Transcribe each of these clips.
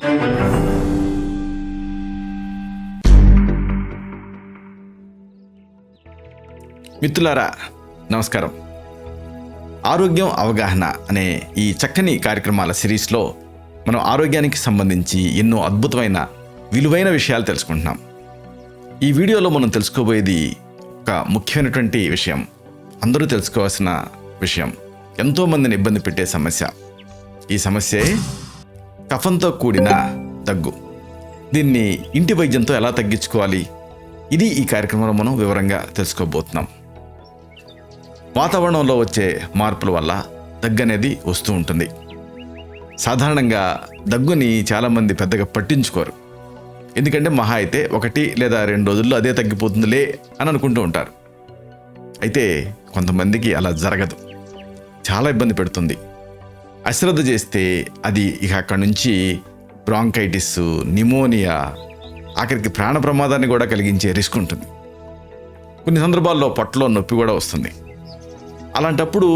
మిత్రులారా నమస్కారం. ఆరోగ్యం అవగాహన అనే ఈ చక్కని కార్యక్రమాల సిరీస్లో మనం ఆరోగ్యానికి సంబంధించి ఎన్నో అద్భుతమైన విలువైన విషయాలు తెలుసుకుంటున్నాం. ఈ వీడియోలో మనం తెలుసుకోబోయేది ఒక ముఖ్యమైనటువంటి విషయం, అందరూ తెలుసుకోవాల్సిన విషయం, ఎంతోమందిని ఇబ్బంది పెట్టే సమస్య. ఈ సమస్యే కఫంతో కూడిన దగ్గు. దీన్ని ఇంటి వైద్యంతో ఎలా తగ్గించుకోవాలి, ఇది ఈ కార్యక్రమంలో మనం వివరంగా తెలుసుకోబోతున్నాం. వాతావరణంలో వచ్చే మార్పుల వల్ల దగ్గు అనేది వస్తూ ఉంటుంది. సాధారణంగా దగ్గుని చాలామంది పెద్దగా పట్టించుకోరు. ఎందుకంటే మహా అయితే 1 లేదా 2 రోజుల్లో అదే తగ్గిపోతుందిలే అని అనుకుంటూ ఉంటారు. అయితే కొంతమందికి అలా జరగదు, చాలా ఇబ్బంది పెడుతుంది. అశ్రద్ధ చేస్తే అది ఇక అక్కడి నుంచి బ్రాంకైటిస్, నిమోనియా, ఆఖరికి ప్రాణ ప్రమాదాన్ని కూడా కలిగించే రిస్క్ ఉంటుంది. కొన్ని సందర్భాల్లో పొట్టలో నొప్పి కూడా వస్తుంది. అలాంటప్పుడు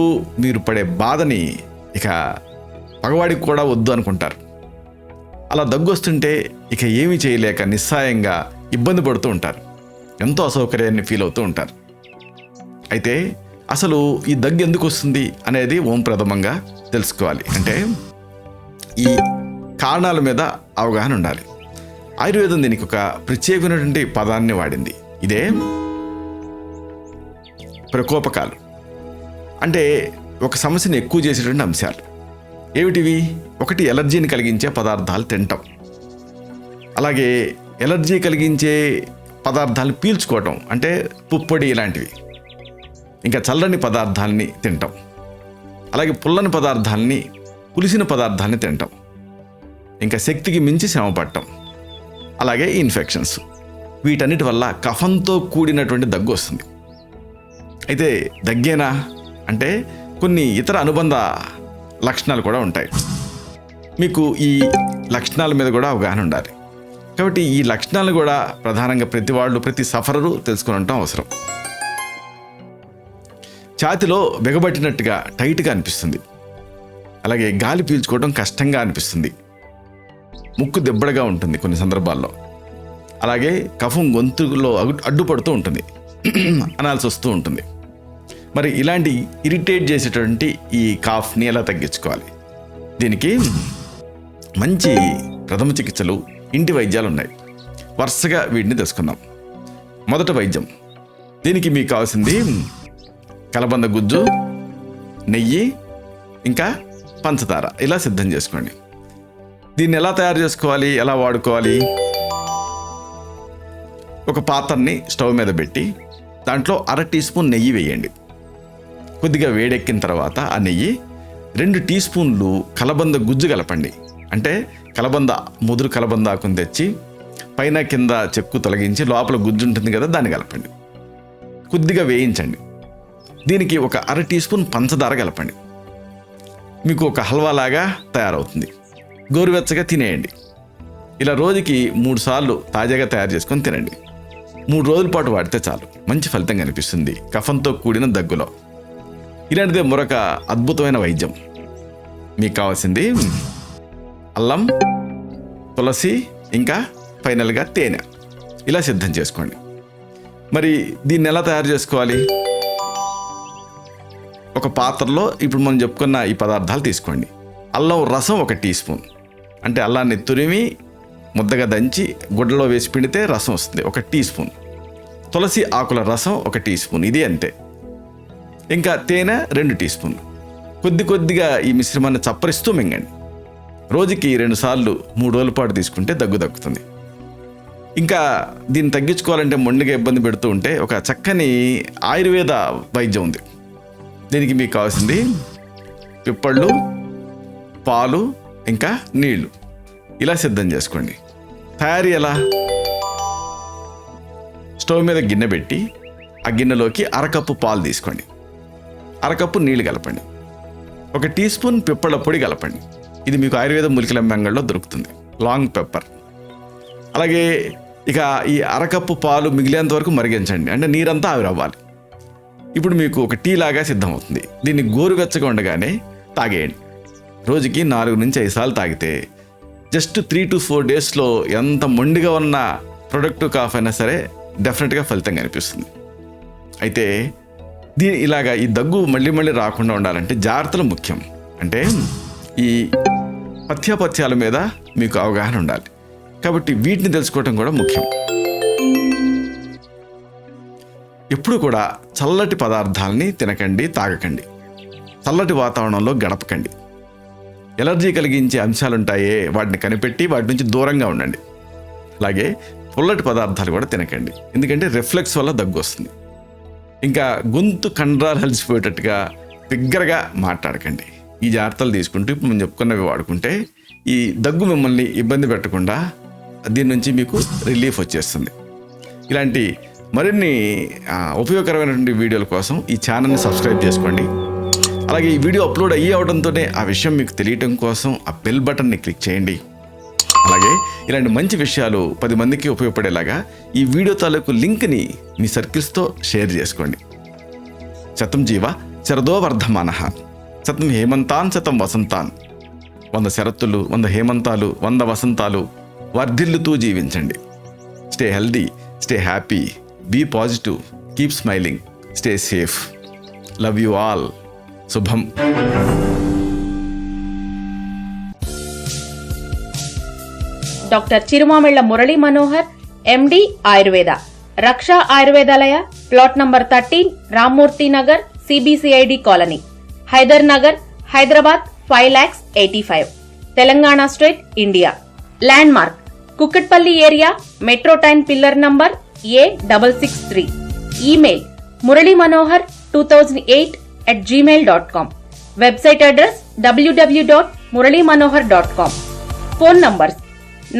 మీరు పడే బాధని ఇక పగవాడికి కూడా వద్దు అనుకుంటారు. అలా దగ్గు వస్తుంటే ఇక ఏమీ చేయలేక నిస్సాయంగా ఇబ్బంది పడుతూ ఉంటారు, ఎంతో అసౌకర్యాన్ని ఫీల్ అవుతూ ఉంటారు. అయితే అసలు ఈ దగ్గు ఎందుకు వస్తుంది అనేది ప్రథమంగా తెలుసుకోవాలి. అంటే ఈ కారణాల మీద అవగాహన ఉండాలి. ఆయుర్వేదం దీనికి ఒక ప్రత్యేకమైనటువంటి పదాన్ని వాడింది. ఇదే ప్రకోపకాలు. అంటే ఒక సమస్యను ఎక్కువ చేసేటువంటి అంశాలు ఏమిటివి? 1 ఎలర్జీని కలిగించే పదార్థాలు తినటం, అలాగే ఎలర్జీ కలిగించే పదార్థాలను పీల్చుకోవటం, అంటే పుప్పొడి ఇలాంటివి, ఇంకా చల్లని పదార్థాలని తినటం, అలాగే పుల్లని పదార్థాలని, పులిసిన పదార్థాలని తినటం, ఇంకా శక్తికి మించి శ్రమ పడటం, అలాగే ఇన్ఫెక్షన్స్. వీటన్నిటి వల్ల కఫంతో కూడినటువంటి దగ్గు వస్తుంది. అయితే దగ్గేనా అంటే కొన్ని ఇతర అనుబంధ లక్షణాలు కూడా ఉంటాయి. మీకు ఈ లక్షణాల మీద కూడా అవగాహన ఉండాలి. కాబట్టి ఈ లక్షణాలు కూడా ప్రధానంగా ప్రతి సఫరరు తెలుసుకుని ఉండటం అవసరం. ఛాతిలో బిగబట్టినట్టుగా టైట్గా అనిపిస్తుంది, అలాగే గాలి పీల్చుకోవడం కష్టంగా అనిపిస్తుంది, ముక్కు దెబ్బడగా ఉంటుంది కొన్ని సందర్భాల్లో, అలాగే కఫం గొంతులో అడ్డుపడుతూ ఉంటుంది, అనాల్సి వస్తూ ఉంటుంది. మరి ఇలాంటి ఇరిటేట్ చేసేటువంటి ఈ కాఫ్ని ఎలా తగ్గించుకోవాలి? దీనికి మంచి ప్రథమ చికిత్సలు, ఇంటి వైద్యాలు ఉన్నాయి. వరుసగా వీటిని తెలుసుకుందాం. మొదట వైద్యం. దీనికి మీకు కావాల్సింది కలబంద గుజ్జు, నెయ్యి, ఇంకా పంచదార. ఇలా సిద్ధం చేసుకోండి. దీన్ని ఎలా తయారు చేసుకోవాలి, ఎలా వాడుకోవాలి? ఒక పాత్రని స్టవ్ మీద పెట్టి దాంట్లో 1/2 టీ స్పూన్ నెయ్యి వేయండి. కొద్దిగా వేడెక్కిన తర్వాత ఆ నెయ్యి 2 టీ స్పూన్లు కలబంద గుజ్జు కలపండి. అంటే ముదురు కలబంద ఆకుని తెచ్చి పైన కింద చెక్కు తొలగించి లోపల గుజ్జు ఉంటుంది కదా, దాన్ని కలపండి. కొద్దిగా వేయించండి. దీనికి ఒక 1/2 టీ స్పూన్ పంచదార కలపండి. మీకు ఒక హల్వాలాగా తయారవుతుంది. గోరువెచ్చగా తినేయండి. ఇలా రోజుకి 3 సార్లు తాజాగా తయారు చేసుకొని తినండి. 3 రోజుల పాటు వాడితే చాలు, మంచి ఫలితం కనిపిస్తుంది కఫంతో కూడిన దగ్గులో. ఇలాంటిదే మరొక అద్భుతమైన వైద్యం. మీకు కావాల్సింది అల్లం, తులసి, ఇంకా ఫైనల్గా తేనె. ఇలా సిద్ధం చేసుకోండి. మరి దీన్ని ఎలా తయారు చేసుకోవాలి? ఒక పాత్రలో ఇప్పుడు మనం చెప్పుకున్న ఈ పదార్థాలు తీసుకోండి. అల్లం రసం 1 టీ స్పూన్, అంటే అల్లాన్ని తురిమి ముద్దగా దంచి గుడ్డలో వేసి పిండితే రసం వస్తుంది, 1 టీ స్పూన్. తులసి ఆకుల రసం 1 టీ స్పూన్, ఇది అంతే. ఇంకా తేనె 2 టీ స్పూన్లు. కొద్దిగా ఈ మిశ్రమాన్ని చప్పరిస్తూ మింగండి. రోజుకి 2 సార్లు 3 రోజుల పాటు తీసుకుంటే దగ్గు తగ్గుతుంది. ఇంకా దీన్ని తగ్గించుకోవాలంటే మొండిగా ఇబ్బంది పెడుతూ ఉంటే ఒక చక్కని ఆయుర్వేద వైద్యం ఉంది. దీనికి మీకు కావాల్సింది పిప్పళ్ళు, పాలు, ఇంకా నీళ్లు. ఇలా సిద్ధం చేసుకోండి. తయారీ ఎలా? స్టవ్ మీద గిన్నె పెట్టి ఆ గిన్నెలోకి 1/2 కప్పు పాలు తీసుకోండి. 1/2 కప్పు నీళ్లు కలపండి. 1 టీ స్పూన్ పిప్పళ్ళ పొడి కలపండి. ఇది మీకు ఆయుర్వేద మూలికల అంగడిలో దొరుకుతుంది, లాంగ్ పెప్పర్. అలాగే ఇక ఈ 1/2 కప్పు పాలు మిగిలేంత వరకు మరిగించండి, అంటే నీరంతా ఆవిరవ్వాలి. ఇప్పుడు మీకు ఒక టీ లాగా సిద్ధమవుతుంది. దీన్ని గోరువెచ్చగా ఉండగానే తాగేయండి. రోజుకి 4 నుంచి 5 సార్లు తాగితే జస్ట్ 3 to 4 డేస్లో ఎంత మొండిగా ఉన్న ప్రొడక్టివ్ కాఫ్ అయినా సరే డెఫినెట్గా ఫలితం కనిపిస్తుంది. అయితే ఇలాగా ఈ దగ్గు మళ్ళీ మళ్ళీ రాకుండా ఉండాలంటే జాగ్రత్తలు ముఖ్యం. అంటే ఈ పథ్యాపథ్యాల మీద మీకు అవగాహన ఉండాలి. కాబట్టి వీటిని తెలుసుకోవటం కూడా ముఖ్యం. ఎప్పుడు కూడా చల్లటి పదార్థాలని తినకండి, తాగకండి. చల్లటి వాతావరణంలో గడపకండి. ఎలర్జీ కలిగించే అంశాలుంటాయే వాటిని కనిపెట్టి వాటి నుంచి దూరంగా ఉండండి. అలాగే పుల్లటి పదార్థాలు కూడా తినకండి, ఎందుకంటే రిఫ్లెక్స్ వల్ల దగ్గు వస్తుంది. ఇంకా గొంతు కండరాలు అలసిపోయేటట్టుగా బిగ్గరగా మాట్లాడకండి. ఈ జాగ్రత్తలు తీసుకుంటూ ఇప్పుడు మేము చెప్పుకున్నవి వాడుకుంటే ఈ దగ్గు మిమ్మల్ని ఇబ్బంది పెట్టకుండా దీని నుంచి మీకు రిలీఫ్ వచ్చేస్తుంది. ఇలాంటి మరిన్ని ఉపయోగకరమైనటువంటి వీడియోల కోసం ఈ ఛానల్ని సబ్స్క్రైబ్ చేసుకోండి. అలాగే ఈ వీడియో అప్లోడ్ అవడంతోనే ఆ విషయం మీకు తెలియటం కోసం ఆ బెల్ బటన్ని క్లిక్ చేయండి. అలాగే ఇలాంటి మంచి విషయాలు 10 మందికి ఉపయోగపడేలాగా ఈ వీడియో తాలూకు లింక్ని మీ సర్కిల్స్తో షేర్ చేసుకోండి. శతం జీవ శరదో వర్ధమానః, శతం హేమంతాన్ శతం వసంతాన్. 100 శరత్తులు, 100 హేమంతాలు, 100 వసంతాలు వర్ధిల్లుతూ జీవించండి. Stay healthy, stay happy, be positive, keep smiling, stay safe. Love you all. శుభం. Doctor Chirumamilla Murali Manohar, MD Ayurveda, Raksha Ayurvedalaya, plot number 13, Rammurthy Nagar, CBCID colony, Hydernagar, Hyderabad 5,85,000, Telangana state, India. Landmark Kukatpally area, metro train pillar number A663. Email muralymanohar2008@gmail.com. Website address www.muralymanohar.com. Phone numbers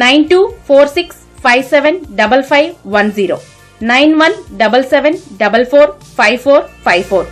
9246575510, 9177445454.